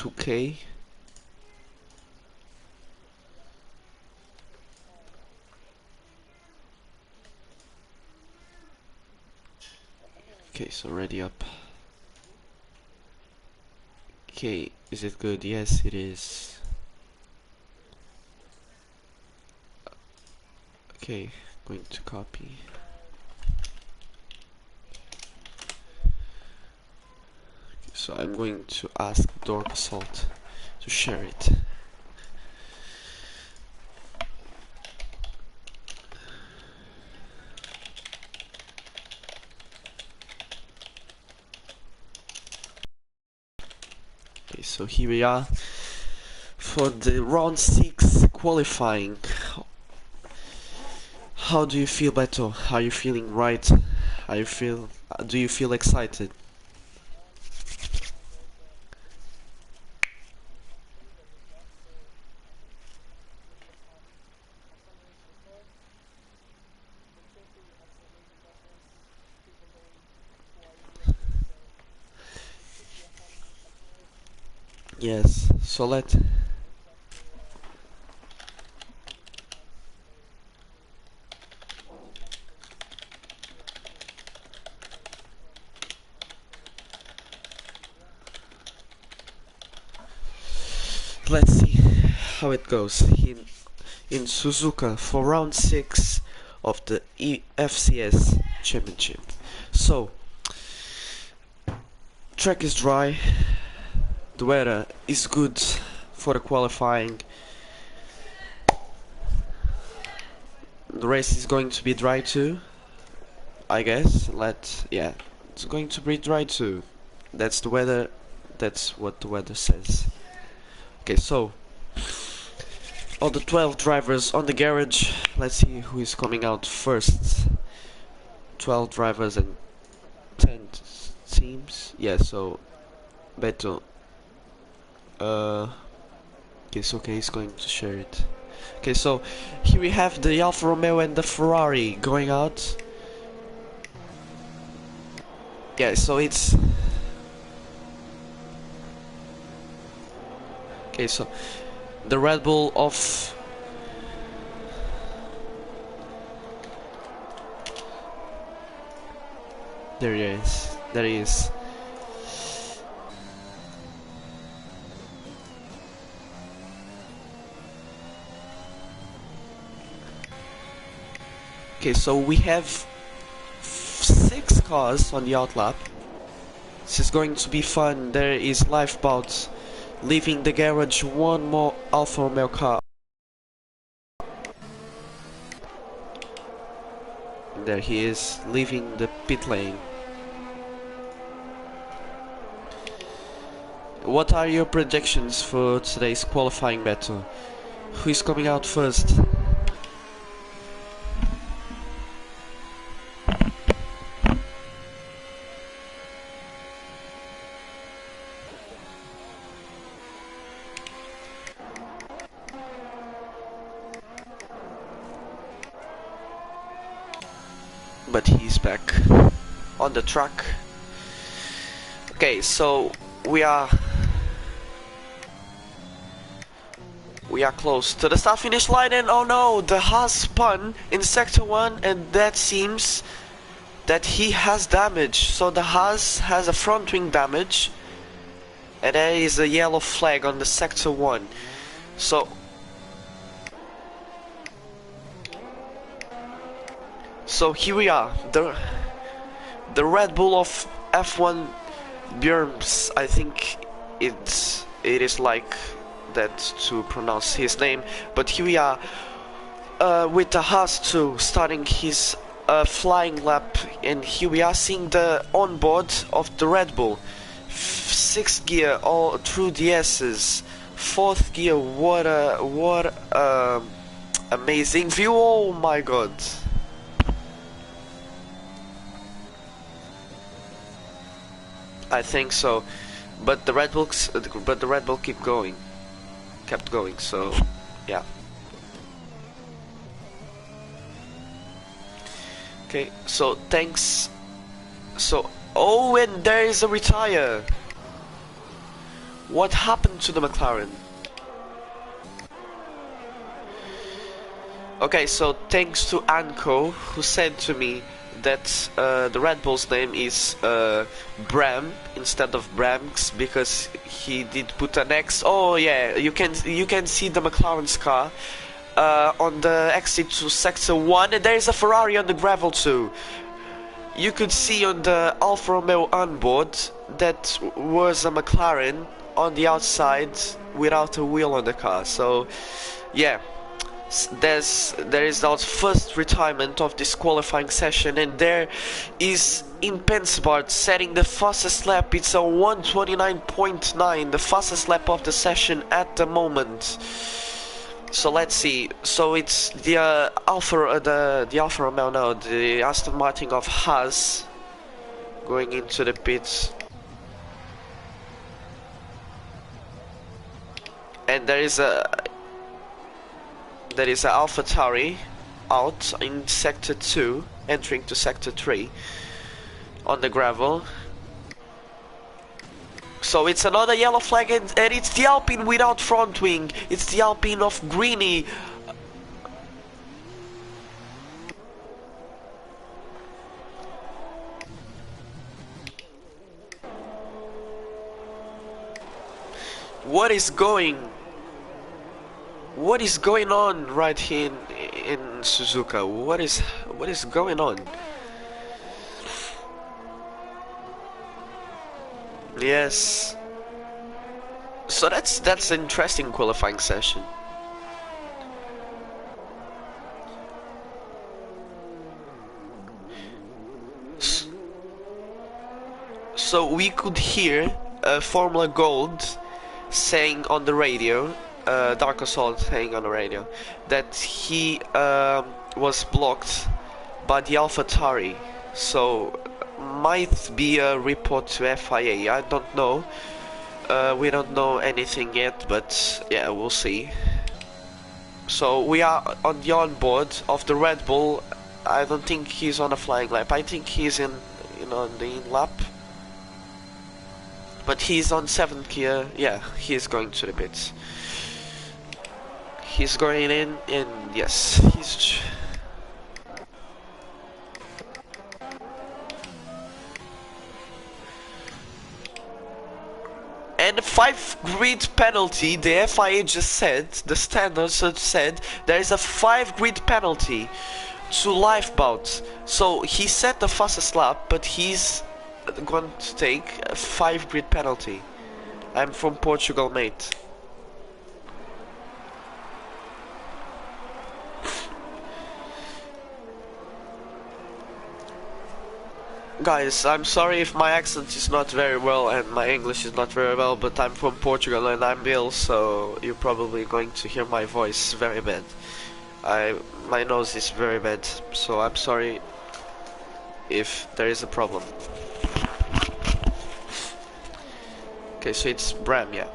2K. Okay, so ready up. Okay, is it good? Yes, it is. Okay, going to copy. So I'm going to ask Dork Assault to share it. Okay, so here we are for the round 6 qualifying. How do you feel, Beto? Are you feeling right? Do you feel excited? Yes, so let's see how it goes in Suzuka for round 6 of the FCS Championship. So, track is dry, the weather is good for the qualifying. The race is going to be dry too, I guess. Yeah, it's going to be dry too. That's the weather, that's what the weather says. Okay, so all the 12 drivers on the garage. Let's see who is coming out first. 12 drivers and 10 teams. Yeah, so Beto. Okay, he's going to share it. Okay, so here we have the Alfa Romeo and the Ferrari going out. Yeah, so it's okay, so the Red Bull of there he is. There he is. Okay, so we have 6 cars on the outlap. This is going to be fun. There is Lifeboat leaving the garage, one more Alfa Romeo car. There he is, leaving the pit lane. What are your predictions for today's qualifying battle? Who is coming out first? But he's back on the track. Okay, so we are close to the start finish line, and oh no, the Haas spun in sector 1, and that seems that he has damage. So the Haas has a front wing damage, and there is a yellow flag on the sector 1. So here we are, the Red Bull of F1 Björns, I think it is like that to pronounce his name, but here we are with the Haas 2 starting his flying lap, and here we are seeing the onboard of the Red Bull. 6th gear all through the S's, 4th gear, what a amazing view, oh my god. I think so, but the Red Bull kept going. So, yeah. Okay, so thanks. So, oh, and there is a retire. What happened to the McLaren? Okay, so thanks to Anko, who said to me that the Red Bull's name is Bram instead of Bramks, because he did put an X. Oh yeah, you can see the McLaren's car on the exit to Sector 1, and there is a Ferrari on the gravel too. You could see on the Alfa Romeo onboard that was a McLaren on the outside without a wheel on the car. So yeah, there is our first retirement of this qualifying session, and there is in Pensport setting the fastest lap. It's a 1:29.9, the fastest lap of the session at the moment. So let's see. So it's the Alfa Romeo, no, the Aston Martin of Haas going into the pits, and there is a AlphaTauri out in Sector 2, entering to Sector 3 on the gravel. So it's another yellow flag, and it's the Alpine without front wing. It's the Alpine of Greeny. What is going on right here in Suzuka? What is going on? Yes. So that's an interesting qualifying session. So we could hear Formula Gold saying on the radio, Dark Assault saying on the radio, that he was blocked by the AlphaTauri. So might be a report to FIA. I don't know. We don't know anything yet, but yeah, we'll see. So we are on the onboard of the Red Bull. I don't think he's on a flying lap. I think he's in the in lap. But he's on 7th gear. Yeah, he's going to the pits. He's going in, and yes, he's. And 5 grid penalty, the FIA just said, the standards said, there is a 5 grid penalty to Lifeboat. So he set the fastest lap, but he's going to take a 5 grid penalty. I'm from Portugal, mate. Guys, I'm sorry if my accent is not very well and my English is not very well, but I'm from Portugal and I'm ill, so you're probably going to hear my voice very bad. My nose is very bad, so I'm sorry if there is a problem. Okay, so it's Bram, yeah.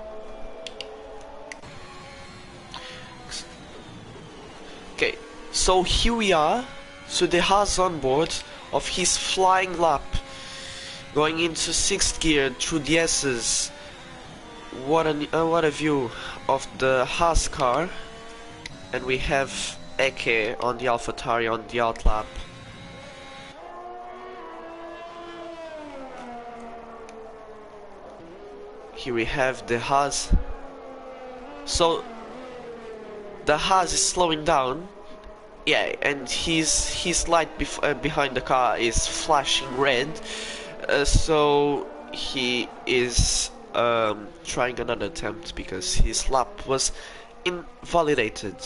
Okay, so here we are. So the Haas on board of his flying lap, going into 6th gear through the S's. What a view of the Haas car, and we have Eke on the AlphaTauri on the out lap. Here we have the Haas. So the Haas is slowing down. Yeah, and his light behind the car is flashing red, so he is trying another attempt because his lap was invalidated.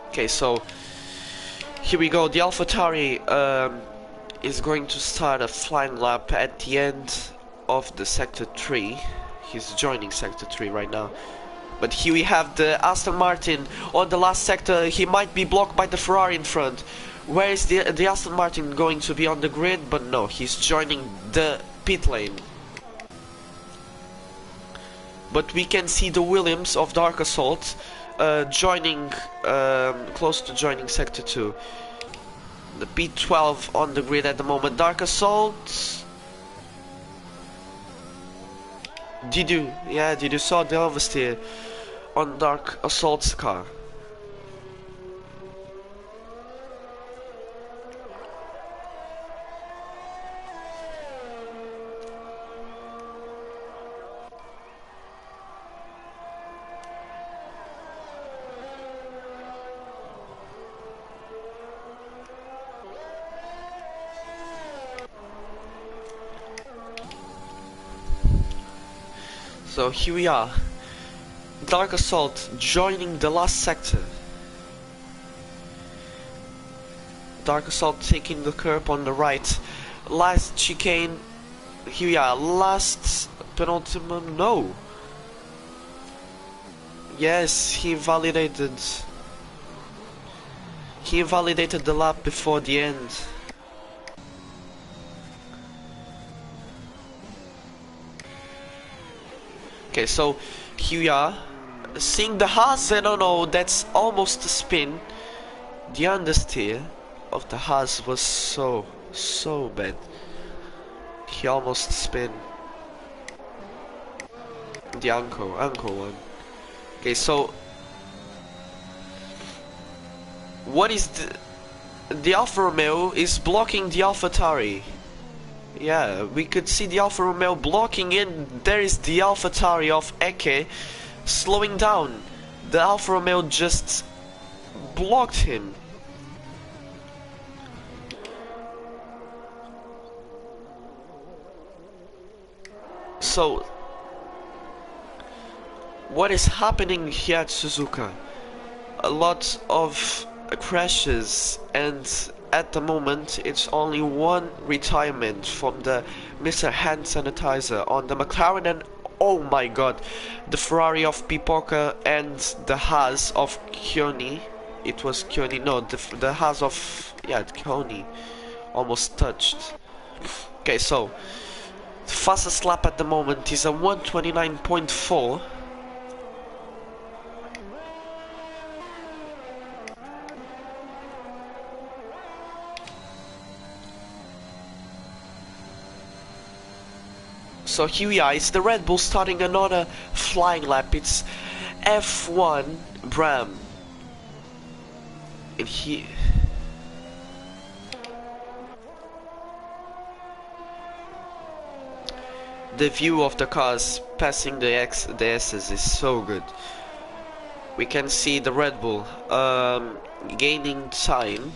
Okay, so here we go. The AlphaTauri is going to start a flying lap at the end of the Sector 3. He's joining Sector 3 right now. But here we have the Aston Martin on the last sector. He might be blocked by the Ferrari in front. Where is the Aston Martin going to be on the grid? But no, he's joining the pit lane. But we can see the Williams of Dark Assault joining, close to joining Sector 2. The P12 on the grid at the moment. Dark Assault. Did you saw the oversteer on Dark Assault's car? So here we are, Dark Assault joining the last sector. Dark Assault taking the curb on the right. Last chicane. Here we are, last penultimate. No. Yes, he invalidated the lap before the end. Okay, so here we are, seeing the Haas. I don't know, that's almost a spin. The understeer of the Haas was so bad. He almost spin. The uncle one. Okay, so what is the Alfa Romeo is blocking the AlphaTauri. Yeah, we could see the Alfa Romeo blocking in. There is the AlphaTauri of Eke slowing down. The Alfa Romeo just blocked him. So, what is happening here at Suzuka? A lot of crashes, and at the moment it's only one retirement from the Mr. Hand Sanitizer on the McLaren, and oh my god, the Ferrari of Pipoca and the Haas of Chioni. It was Chioni, no, the Haas of, yeah, Chioni almost touched. Okay, so the fastest lap at the moment is a 1:29.4. So here we are, it's the Red Bull starting another flying lap. It's F1 Bram. And he... The view of the cars passing the S's is so good. We can see the Red Bull gaining time.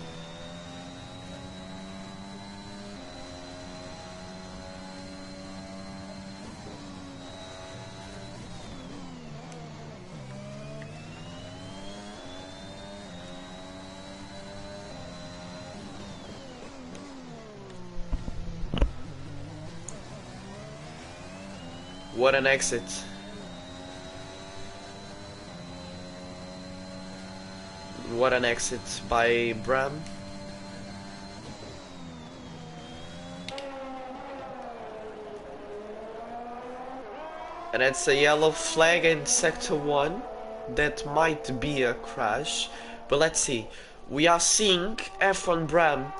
What an exit. What an exit by Bram. And it's a yellow flag in sector 1. That might be a crash. But let's see. We are seeing F1 Bram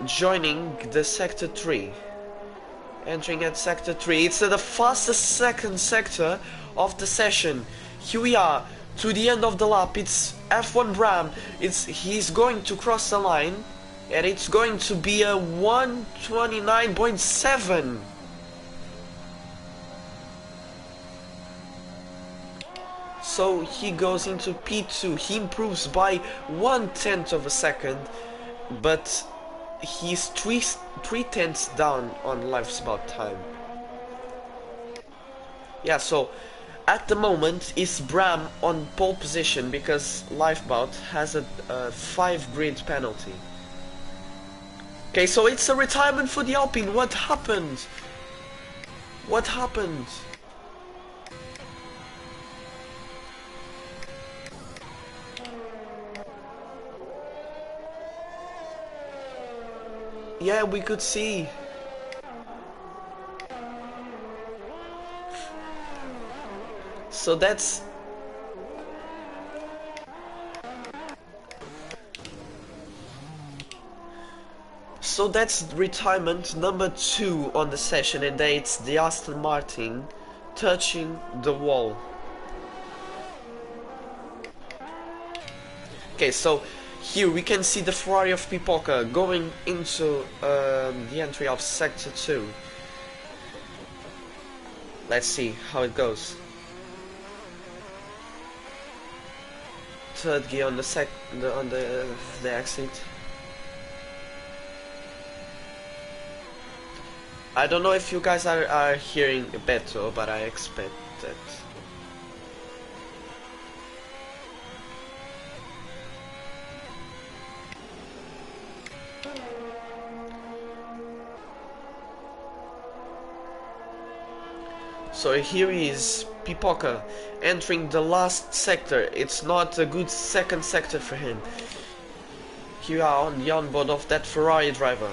joining the sector 3. Entering at sector 3. It's the fastest second sector of the session. Here we are to the end of the lap. It's F1 Bram. He's going to cross the line, and it's going to be a 1:29.7. So he goes into P2. He improves by 1/10 of a second, but he's three tenths down on lifesbout time. Yeah, so at the moment is Bram on pole position because lifebout has a 5 grid penalty. Okay, so it's a retirement for the Alpine. What happened? What happened? Yeah, we could see. So that's so that's retirement number 2 on the session, and then it's the Aston Martin touching the wall. Okay, so here we can see the Ferrari of Pipoca going into the entry of sector 2. Let's see how it goes. Third gear on the exit. I don't know if you guys are hearing better, but I expect that. So here is Pipoca entering the last sector. It's not a good second sector for him. Here we are on the onboard of that Ferrari driver.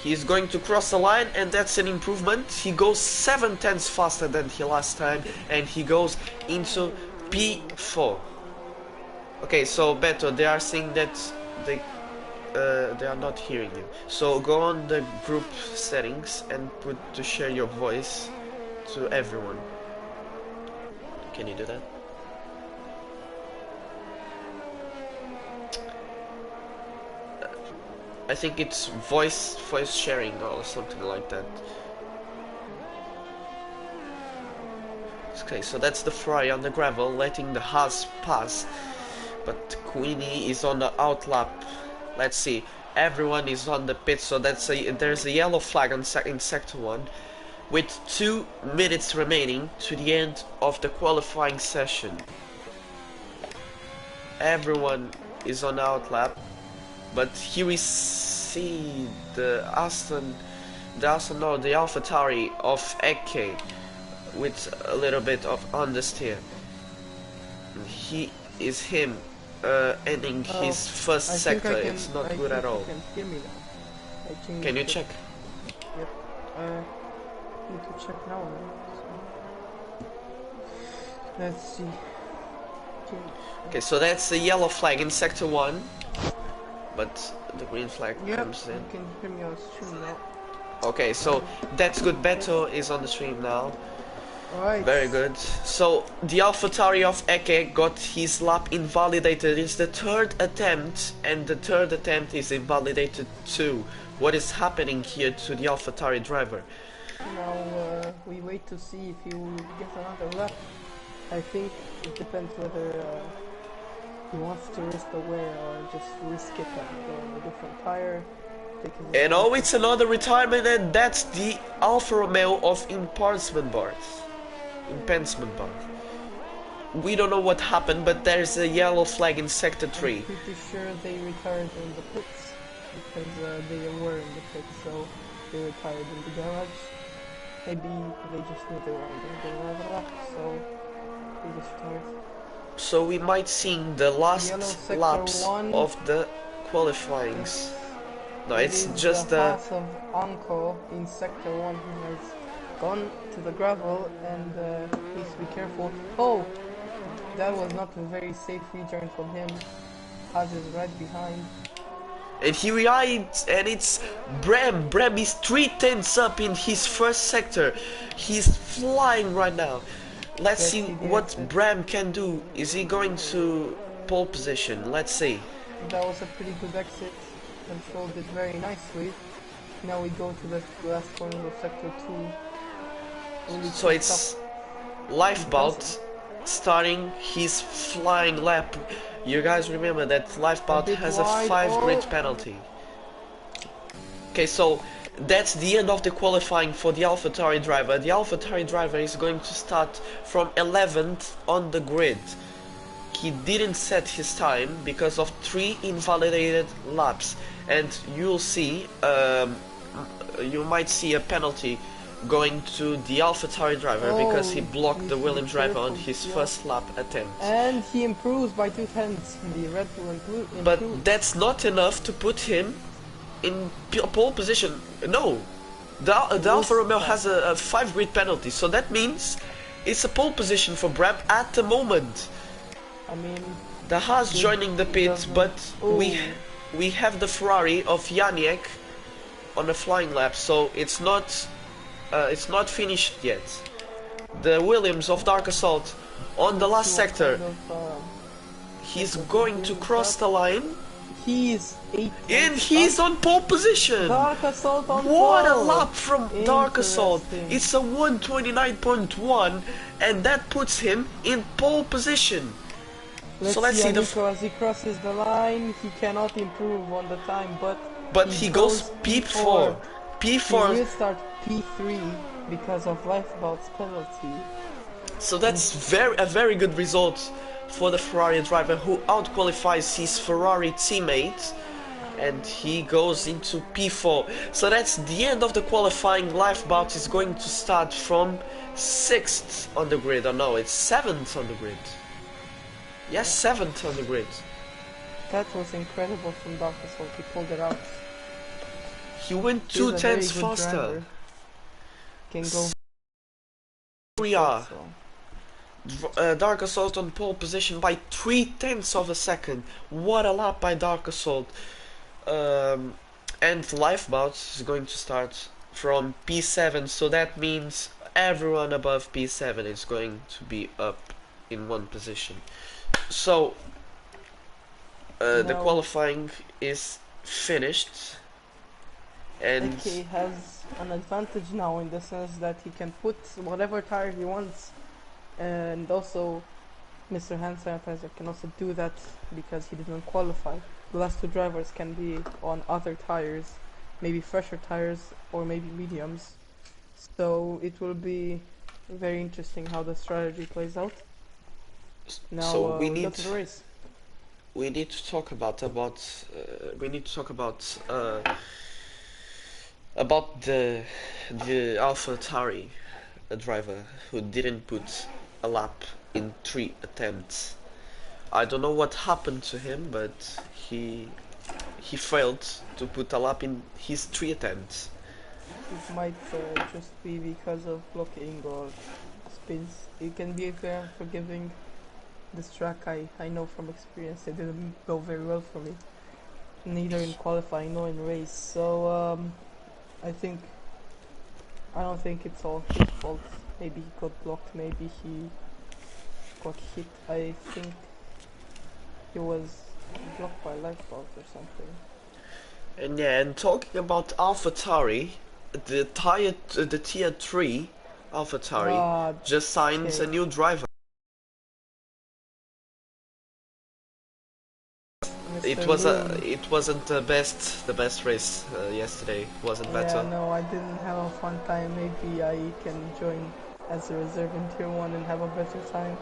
He's going to cross the line, and that's an improvement. He goes 7/10 faster than he last time, and he goes into P4. Okay, so Beto, they are saying that they are not hearing you. So go on the group settings and put to share your voice to everyone. Can you do that? I think it's voice sharing or something like that. Okay, so that's the Ferrari on the gravel, letting the Haas pass, but Queenie is on the outlap. Let's see, everyone is on the pit, so there's a yellow flag in sector 1, with 2 minutes remaining to the end of the qualifying session. Everyone is on outlap, but here we see the AlphaTauri of Eke with a little bit of understeer. Him ending his first sector. It's not good at all. Can you check? Yep. Need to check now. Let's see. Okay, so that's the yellow flag in sector 1, but the green flag comes in. You can hear me on stream now. Okay, so that's good. Beto is on the stream now. Alright. Very good. So the AlphaTauri of Eke got his lap invalidated. It's the 3rd attempt, and the 3rd attempt is invalidated too. What is happening here to the AlphaTauri driver? Now we wait to see if he will get another lap. I think it depends whether he wants to risk the wear or just risk it and go on a different tire. And oh, it's another retirement, and that's the Alfa Romeo of Impensement Bars. We don't know what happened, but there's a yellow flag in sector 3. I'm pretty sure they retired in the pits because they were in the pits, so they retired in the garage. Maybe they just knew they weren't going to get another lap, so they just retired. So we might see the last laps of the qualifyings. No, it's just the pass of Anko in sector 1 who has gone to the gravel, and please be careful. Oh, that was not a very safe return from him. Haz is right behind. And here we are, and it's Bram. Bram is 3/10 up in his first sector. He's flying right now. Let's see what Bram can do. Is he going to pole position? Let's see. That was a pretty good exit. Controlled it very nicely. Now we go to the last corner of sector 2. So it's Lifeboat starting his flying lap. You guys remember that Lifeboat has a 5 grid penalty. Okay, so that's the end of the qualifying for the AlphaTauri driver. The AlphaTauri driver is going to start from 11th on the grid. He didn't set his time because of 3 invalidated laps, and you'll see, you might see a penalty going to the AlphaTauri driver because he blocked the Williams driver on his first lap attempt. And he improves by 2/10. The Red Bull improves. But that's not enough to put him in pole position. No, the Alfa Romeo has a 5 grid penalty, so that means it's a pole position for Bram at the moment. I mean, The Haas he joining the pit, doesn't. but Ooh, we have the Ferrari of Janiek on a flying lap, so it's not finished yet. The Williams of Dark Assault on the let's last see what sector. kind of He's sector going he to brings cross up. the line, He is 8 and tenths he's up. on pole position. Dark Assault on What a pole. lap from Dark Assault. Interesting. It's a 129.1, and that puts him in pole position. So let's see Nico as he crosses the line. He cannot improve on the time, but he goes P4. He P4. will start P3 because of lifeboat's penalty. So that's a very good result for the Ferrari driver, who outqualifies his Ferrari teammate, and he goes into P4. So that's the end of the qualifying. Lifeboat is going to start from 6th on the grid. Oh no, it's 7th on the grid. Yes, 7th on the grid. That was incredible from Dark Assault. He pulled it out. He went 2 tenths faster. Driver. Can go. We are. Dark Assault on pole position by 3 tenths of a second. What a lap by Dark Assault. And Lifeboat is going to start from P7, so that means everyone above P7 is going to be up in one position. So the qualifying is finished, and AK has an advantage now in the sense that he can put whatever tire he wants, and also Mr. Hand Sanitizer can also do that because he didn't qualify. The last two drivers can be on other tires, maybe fresher tires or maybe mediums. So it will be very interesting how the strategy plays out. Now so we go to the race. We need to talk about the AlphaTauri driver who didn't put a lap in 3 attempts. I don't know what happened to him, but he failed to put a lap in his 3 attempts. It might just be because of blocking or spins. It can be very unforgiving. This track I know from experience, it didn't go very well for me, neither in qualifying nor in race. So I don't think it's all his fault. Maybe he got blocked, maybe he got hit. I think he was blocked by lifeboat or something. And yeah, and talking about AlphaTauri, the tier 3 AlphaTauri just signed a new driver. It wasn't the best race yesterday. It wasn't better. Yeah, no, I didn't have a fun time. Maybe I can join as a reserve in tier 1 and have a better time.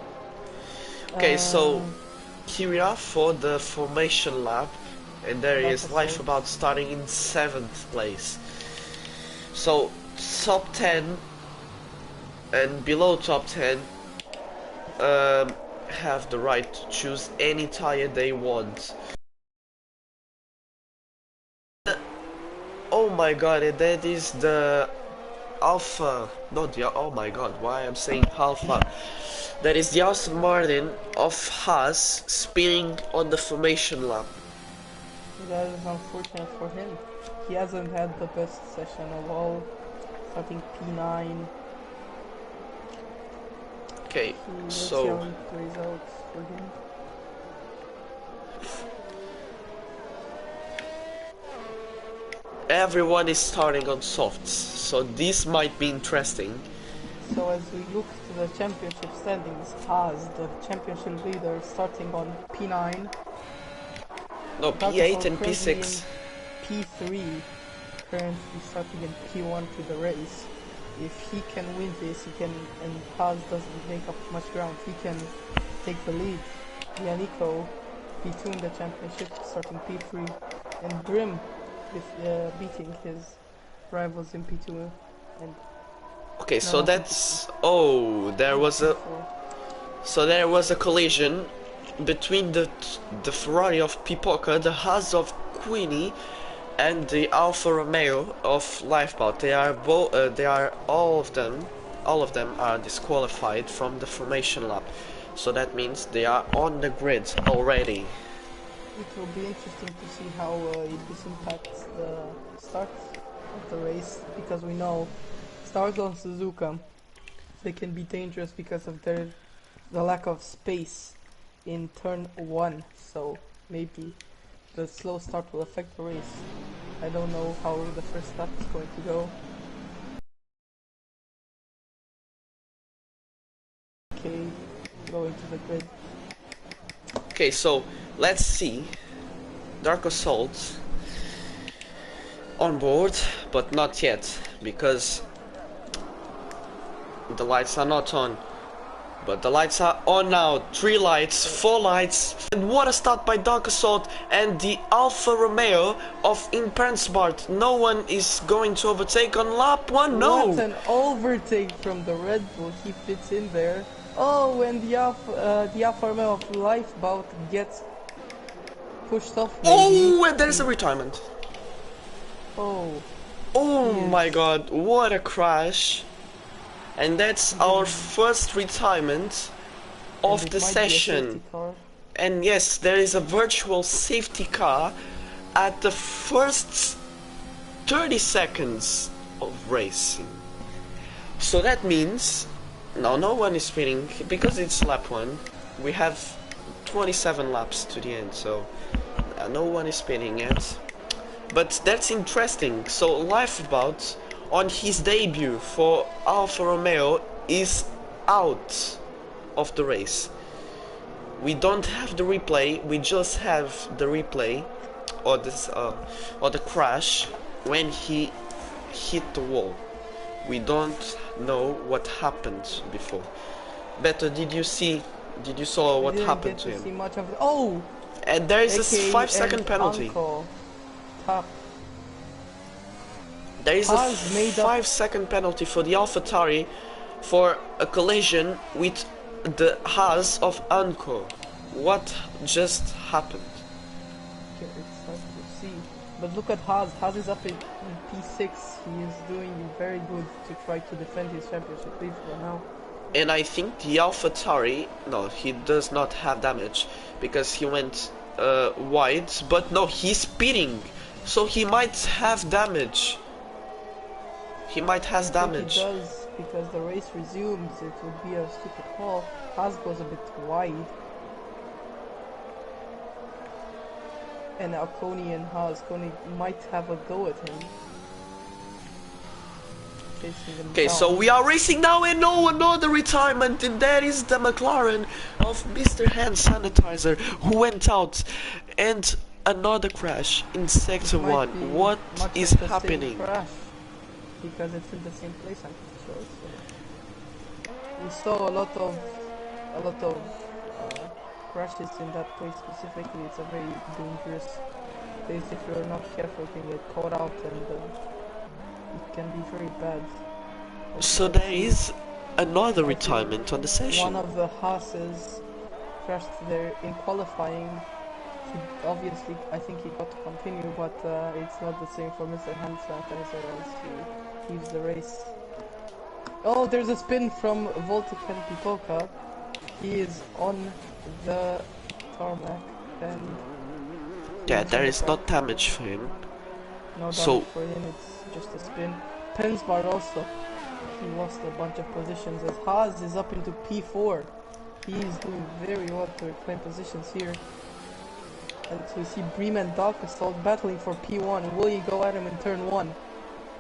Okay, so here we are for the formation lap, and there is Lifeboat starting in 7th place. So top 10 and below top 10 have the right to choose any tire they want. Oh my god, that is the Alpha, not the, oh my god, why I'm saying Alpha. That is the Aston Martin of Haas spinning on the formation lap. That is unfortunate for him. He hasn't had the best session of all, starting P9. Okay, so let's see how it plays out for him. Everyone is starting on softs, so this might be interesting. So as we look to the championship standings, Haas, the championship leader, starting on P9. No, P8 and P6. P3, currently starting in P1 to the race. If he can win this, he can, and Haas doesn't make up much ground, he can take the lead. Nico, P2 in the championship, starting P3, and Grim with beating his rivals in P2 and okay, so that's there was a collision between the Ferrari of Pipoca, the Haas of Queenie, and the Alfa Romeo of Lifeboat. They are all of them are disqualified from the formation lap. So that means they are on the grid already. It will be interesting to see how this impacts the start of the race, because we know stars on Suzuka, they can be dangerous because of the lack of space in turn 1, so maybe the slow start will affect the race. I don't know how the first lap is going to go. Okay, going to the grid. Okay, so let's see. Dark Assault on board, but not yet, because the lights are not on. But the lights are on now. 3 lights, 4 lights, and what a start by Dark Assault and the Alfa Romeo of Impensbart. No one is going to overtake on lap 1, no! What an overtake from the Red Bull, he fits in there. Oh, and the Alfa Romeo of Lifeboat gets pushed off maybe. Oh, and there's a retirement. Oh. Oh my god, what a crash. And that's our first retirement of the session. And yes, there is a virtual safety car at the first 30 seconds of racing. So that means now no one is spinning because it's lap 1. We have 27 laps to the end, so no one is spinning yet. But that's interesting. So Lifeboat on his debut for Alfa Romeo is out of the race. We don't have the replay, we just have the replay or this or the crash when he hit the wall. We don't know what happened before. Beto, did you saw what happened to him? See much of oh! And there is a 5-second penalty. There is a 5-second penalty for the AlphaTauri for a collision with the Haas of Anko. What just happened? Okay, it's hard to see. But look at Haas. Haas is up in P6. He is doing very good to try to defend his championship lead for now. And I think the AlphaTauri, no, he does not have damage because he went wide. But no, he's speeding, so he might have damage. He might have damage. He does, because the race resumes. It would be a stupid call. Haas goes a bit wide. And Alconi and Haas, Koni might have a go at him. Okay, so we are racing now, and no, another retirement, and that is the McLaren of Mr. Hand Sanitizer, who went out, and another crash in Sector 1. What is happening? Because it's in the same place, I'm sure. So we saw a lot of crashes in that place specifically. It's a very dangerous place. If you're not careful, you can get caught out, and it can be very bad. So there is another retirement on the session. One of the Haas's crashed there in qualifying. He obviously, I think he got to continue, but it's not the same for Mr. Hans Sanitizer as he leaves the race. Oh, there's a spin from Voltic and Pipolka. He is on the tarmac, and yeah, there is not damage for him. No damage for him, it's just a spin. Pensbar also, he lost a bunch of positions as Haas is up into P4. He is doing very well to reclaim positions here. And so we see Bream and Dark Assault battling for P1. Will he go at him in turn 1?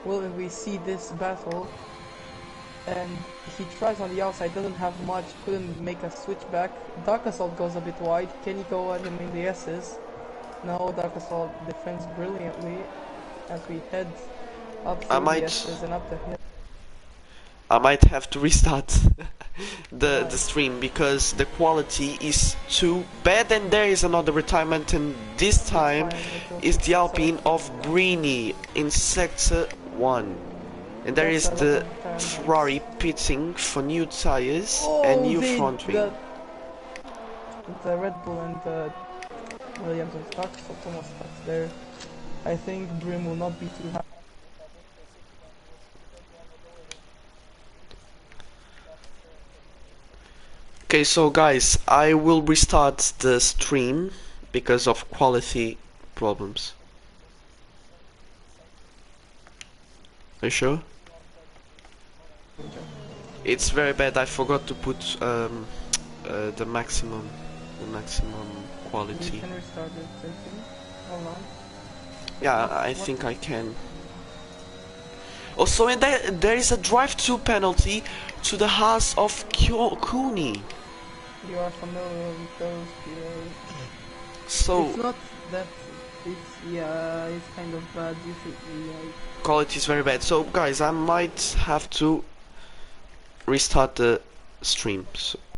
Will we see this battle? And he tries on the outside, doesn't have much, couldn't make a switch back. Dark Assault goes a bit wide. Can he go at him in the S's? No, Dark Assault defends brilliantly as we head up through the S's and up the hill. I might have to restart the stream because the quality is too bad, and there is another retirement, and this time is the Alpine of Greeny in Sector 1. And there is the Ferrari pitting for new tires and new front wing. The Red Bull and the Williams and Stark, so almost stuck there. I think Brim will not be too happy. Okay, so guys, I will restart the stream because of quality problems. Are you sure? It's very bad. I forgot to put the maximum You quality. can restart it, I think. Hold on. Yeah, I think I can. Also, and there is a drive-through penalty to the house of Cooney. You are familiar with those players. So It's not that. It's kind of bad. You should. Yeah. quality is very bad. So guys, I might have to restart the stream. So